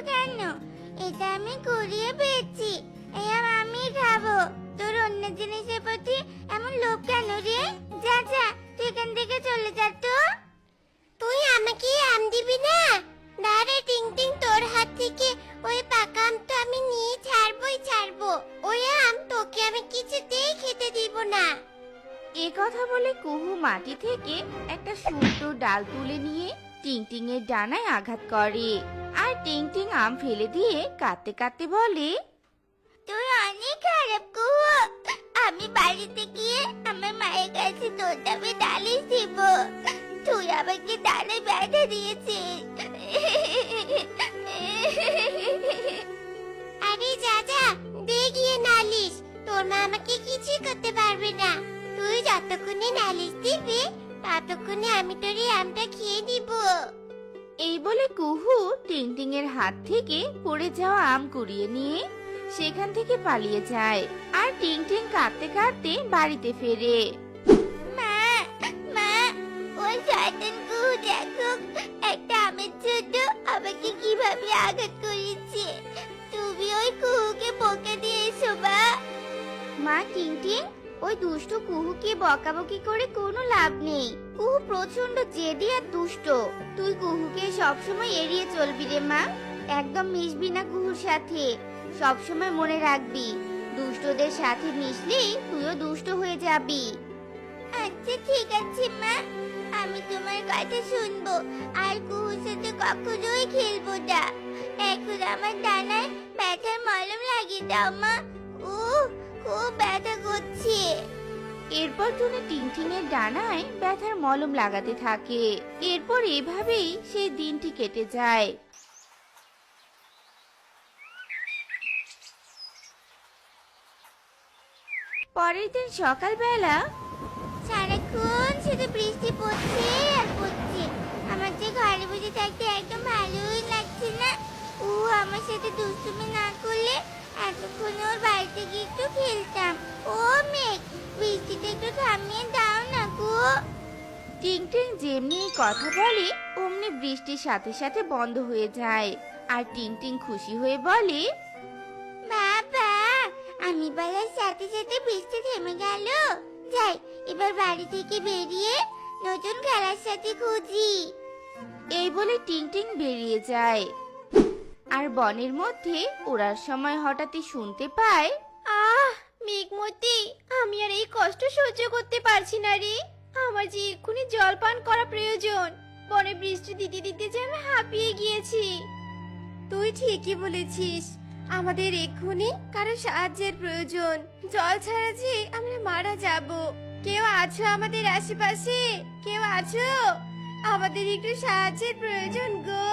কেন? এটা আমি কুড়িয়ে পেয়েছি, এই আম আমি খাবো। তোর অন্য জিনিসের প্রতি এমন লোভ কেন রে? যা যা, তুই এখান থেকে চলে যা তো। তুই আমাকে আম দিবি না? না রে টিং টিং, তোর হাত থেকে ওই পাকা আম তো আমি নিয়ে ছাড়বো। ওই আম তোকে আমি কিছুতেই খেতে দিব না। এ কথা বলে কুহু মাটি থেকে একটা সুন্দর ডাল তুলে নিয়ে টিংটিং এর ডানায় আঘাত করে। আর টিংটিং আম ফেলে দিয়ে কাঁদতে কাঁদতে বলে, তুই অনেক খারাপ কুহু। আমি বাড়িতে গিয়ে আমার মায়ের কাছে তোর নামে নালিশ দিব। তুই আমাকে ডালে ব্যথা দিয়েছিস। আরে যা যা, দে গিয়ে নালিশ। তোর মা আমাকে কিছুই করতে পারবে না। তুই যতক্ষণে নালিশ দিবি ততক্ষণে আমি তোর এই আমটা খেয়ে নিব। এই বলে কুহু টিংটিং এর হাত থেকে পড়ে যাওয়া আম কুড়িয়ে নিয়ে সেখান থেকে পালিয়ে যায়। আর টিংটিং কাঁদতে কাঁদতে বাড়িতে ফেরে। মা, মা, ওই শয়তান কুহু দেখো, একটা আমের জন্য আমাকে কিভাবে আঘাত করেছে। তুমি ওই কুহুকে বকে দিয়ে এসো মা। মা টিংটিং, ওই দুষ্ট কুহুকে বকাবকি করে কোনো লাভ নেই। কুহু প্রচন্ড জেদি আর দুষ্ট। তুই কুহুকে সবসময় এড়িয়ে চলবি রে মা। একদম মিশবি না কুহুর সাথে। সবসময় মনে রাখবি, দুষ্টদের সাথে মিশলে তুইও দুষ্ট হয়ে যাবি। আচ্ছা ঠিক আছে মা, আমি তোমার কথা শুনবো আর কুহুর সাথে কখনোই খেলবো না। এখন আমার ডানায় ব্যথার মলম লাগিয়ে দাও মা। খুব ব্যথা করছে। এরপর টুনি টিংটিং এর ডানায় ব্যথার মলম লাগাতে থাকে। এরপর এভাবেই সেই দিনটি কেটে যায়। পরের দিন সকালবেলা সারাক্ষণ শুধু বৃষ্টি পড়ছে আর পড়ছে। আমার যে ঘরে বসে থাকতে একদম ভালোই লাগছে না। আমার সাথে দুষ্টুমি না করলে এতক্ষণ ওর বাড়িতে গিয়ে একটু খেলতাম। ও মেঘ, বৃষ্টিটা একটু থামিয়ে দাও না গো। টিংটিং যেমনি এই কথা বলে অমনি বৃষ্টির সাথে সাথে বন্ধ হয়ে যায়। আর টিংটিং খুশি হয়ে বলে, বাবা, আমি বলার সাথে সাথে বৃষ্টি থেমে গেল। যাই, এবার বাড়ি থেকে বেরিয়ে নতুন খেলার সাথে খুঁজি। এই বলে টিংটিং বেরিয়ে যায়। আর বনের মধ্যে ওড়ার সময় হঠাৎই শুনতে পায়, মেঘমতি, আমি আর এই কষ্ট সহ্য করতে পারছি না রে। আমার যে এক্ষুনি জল পান করা প্রয়োজন। বনে বৃষ্টি দিতে দিতে যে আমি হাঁপিয়ে গিয়েছি। তুই ঠিকই বলেছিস, আমাদের এক্ষুনি কারো সাহায্যের প্রয়োজন। জল ছাড়া যে আমরা মারা যাব। কেউ আছো আমাদের আশেপাশে? কেউ আছো? আমাদের একটু সাহায্যের প্রয়োজন গো।